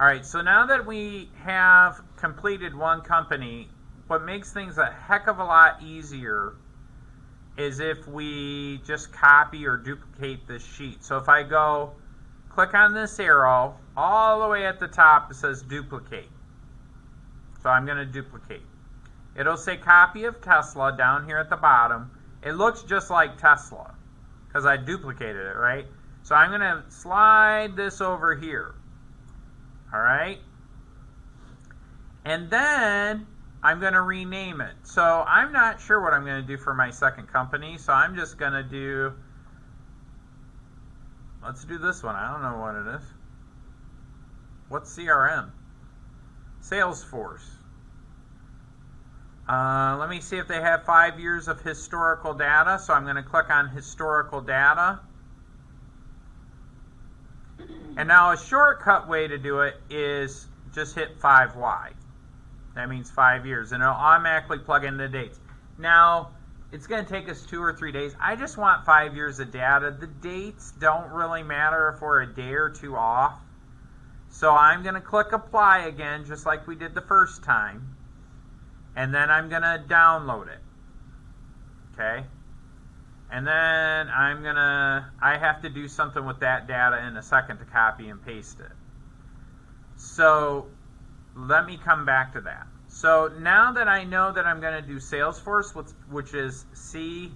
All right, so now that we have completed one company, what makes things a heck of a lot easier is if we just copy or duplicate this sheet. So if I go click on this arrow, all the way at the top it says duplicate. So I'm going to duplicate. It'll say copy of Tesla down here at the bottom. It looks just like Tesla because I duplicated it, right? So I'm going to slide this over here. All right? And then I'm going to rename it. So I'm not sure what I'm going to do for my second company, so I'm just going to do, let's do this one. I don't know what it is. What's CRM? Salesforce. Let me see if they have 5 years of historical data. So I'm going to click on historical data. And now a shortcut way to do it is just hit 5Y. That means 5 years, and it'll automatically plug in the dates. Now, it's going to take us 2 or 3 days. I just want 5 years of data. The dates don't really matter if we're a day or two off. So I'm going to click apply again, just like we did the first time. And then I'm going to download it. Okay? And then I have to do something with that data in a second to copy and paste it. So let me come back to that. So now that I know that I'm going to do Salesforce, which is CRM,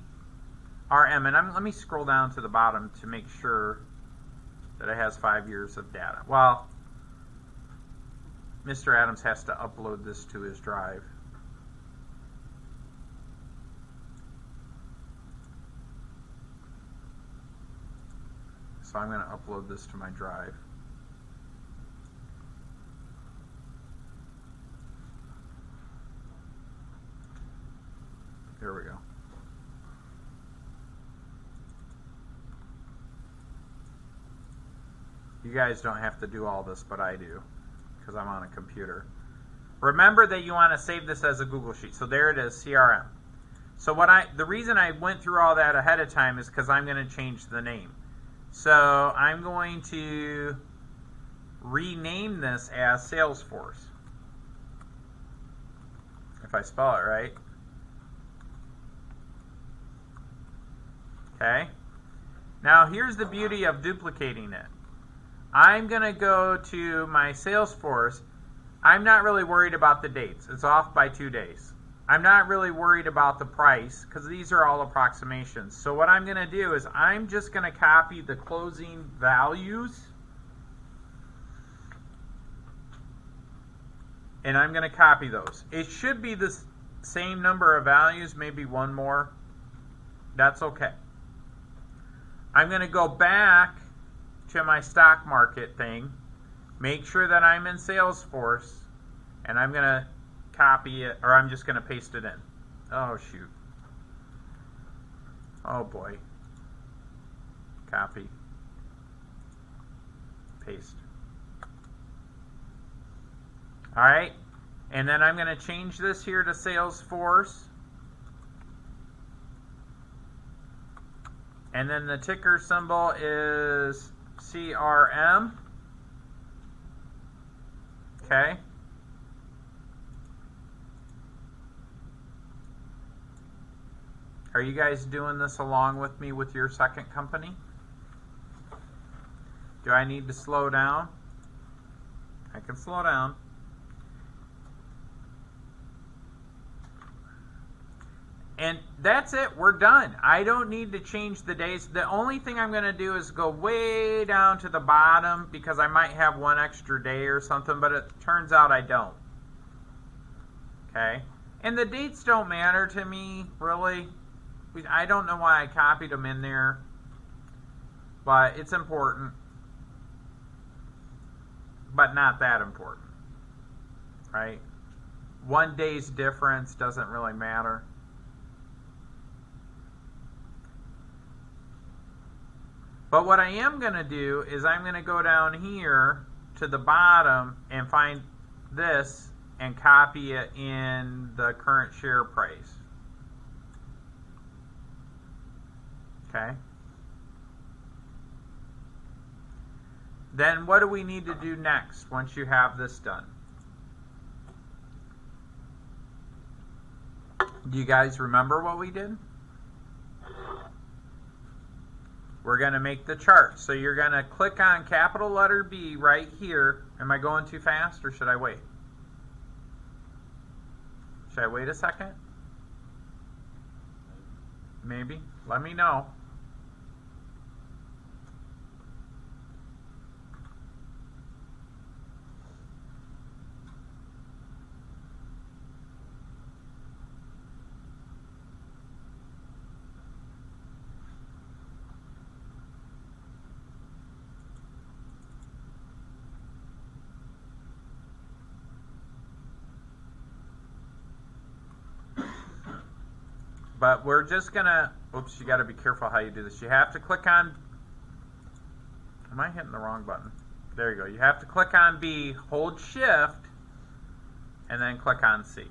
and let me scroll down to the bottom to make sure that it has 5 years of data. Well, Mr. Adams has to upload this to his drive. So I'm going to upload this to my drive. There we go. You guys don't have to do all this, but I do, because I'm on a computer. Remember that you want to save this as a Google Sheet. So there it is, CRM. So the reason I went through all that ahead of time is because I'm going to change the name. So I'm going to rename this as Salesforce. If I spell it right. Okay. Now here's the beauty of duplicating it. I'm going to go to my Salesforce. I'm not really worried about the dates. It's off by 2 days. I'm not really worried about the price because these are all approximations. So what I'm going to do is I'm just going to copy the closing values. And I'm going to copy those. It should be the same number of values, maybe one more. That's okay. I'm going to go back to my stock market thing, make sure that I'm in Salesforce, and I'm going to copy it, or I'm just going to paste it in. Oh, shoot. Oh, boy. Copy. Paste. All right. And then I'm going to change this here to Salesforce. And then the ticker symbol is CRM. Okay. Are you guys doing this along with me with your second company? Do I need to slow down? I can slow down. And that's it. We're done. I don't need to change the days. The only thing I'm going to do is go way down to the bottom because I might have one extra day or something, but it turns out I don't. Okay? And the dates don't matter to me, really. I don't know why I copied them in there, but it's important. But not that important. Right? 1 day's difference doesn't really matter. But what I am going to do is I'm going to go down here to the bottom and find this and copy it in the current share price. Okay. Then what do we need to do next once you have this done? Do you guys remember what we did? We're going to make the chart. So you're going to click on capital letter B right here. Am I going too fast or should I wait? Should I wait a second? Maybe. Let me know. But we're just going to, oops, you got to be careful how you do this. You have to click on, am I hitting the wrong button? There you go. You have to click on B, hold Shift, and then click on C.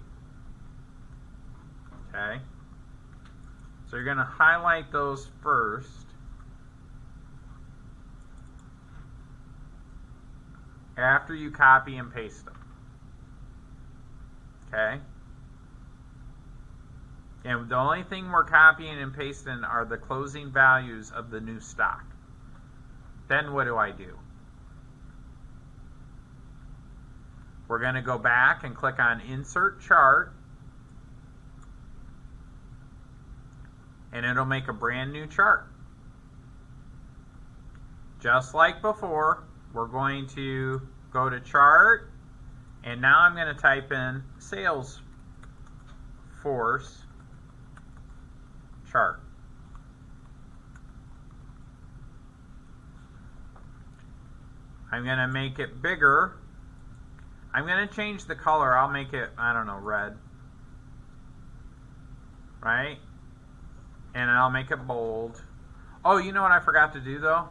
Okay? So you're going to highlight those first. After you copy and paste them. Okay? And the only thing we're copying and pasting are the closing values of the new stock. Then what do I do? We're going to go back and click on Insert Chart. And it'll make a brand new chart. Just like before, we're going to go to Chart. And now I'm going to type in Salesforce chart. I'm going to make it bigger. I'm going to change the color. I'll make it, I don't know, red. Right? And I'll make it bold. Oh, you know what I forgot to do though?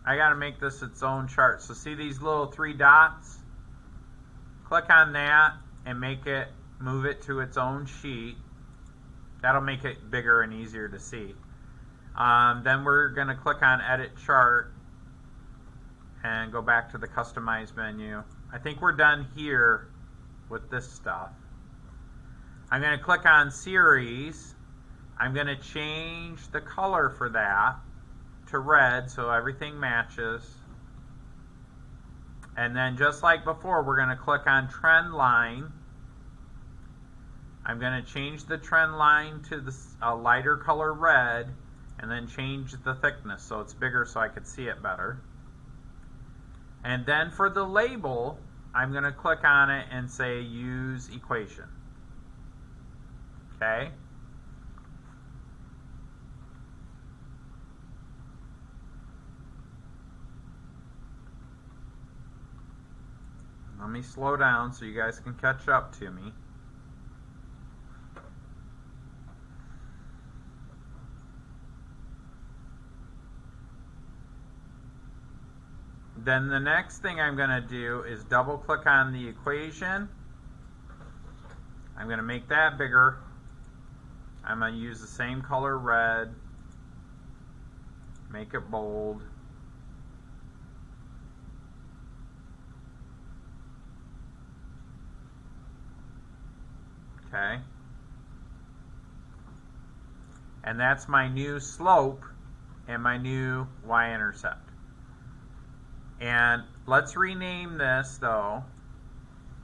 I got to make this its own chart. So see these little 3 dots? Click on that and move it to its own sheet. That'll make it bigger and easier to see. Then we're going to click on Edit Chart and go back to the Customize menu. I think we're done here with this stuff. I'm going to click on Series. I'm going to change the color for that to red so everything matches. And then just like before, we're going to click on Trend Line. I'm going to change the trend line to a lighter color red and then change the thickness so it's bigger so I could see it better. And then for the label, I'm going to click on it and say Use Equation. Okay? Let me slow down so you guys can catch up to me. Then the next thing I'm going to do is double click on the equation. I'm going to make that bigger. I'm going to use the same color red. Make it bold. Okay. And that's my new slope and my new y-intercept. And let's rename this, though,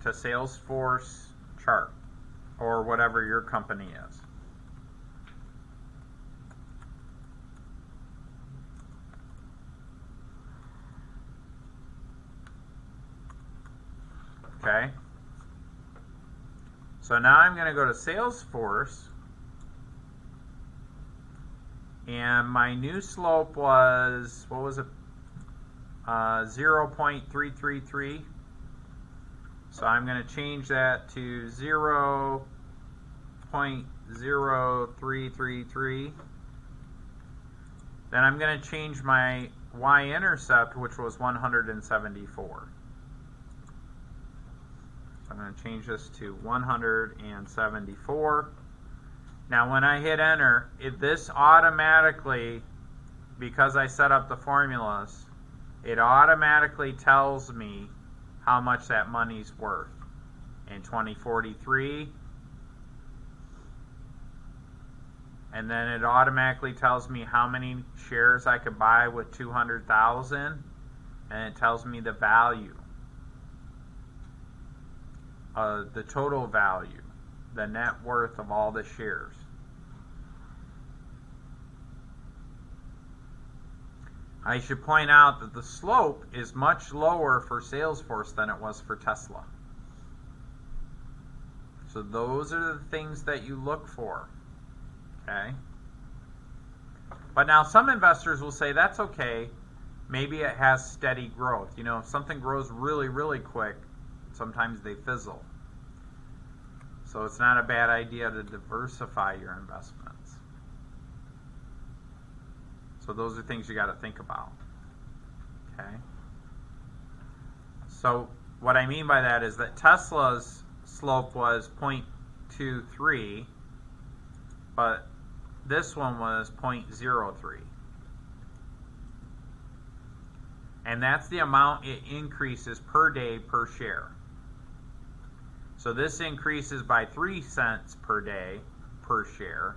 to Salesforce Chart, or whatever your company is. Okay? So now I'm going to go to Salesforce, and my new slope was, what was it? 0.333. So I'm going to change that to 0.0333. Then I'm going to change my y-intercept, which was 174. So I'm going to change this to 174. Now when I hit enter, this automatically, because I set up the formulas, it automatically tells me how much that money's worth. In 2043, and then it automatically tells me how many shares I could buy with 200,000, and it tells me the value, the total value, the net worth of all the shares. I should point out that the slope is much lower for Salesforce than it was for Tesla. So those are the things that you look for, okay? But now some investors will say, that's okay, maybe it has steady growth. You know, if something grows really, really quick, sometimes they fizzle. So it's not a bad idea to diversify your investments. So those are things you got to think about, okay? So what I mean by that is that Tesla's slope was 0.23, but this one was 0.03. And that's the amount it increases per day per share. So this increases by 3 cents per day per share.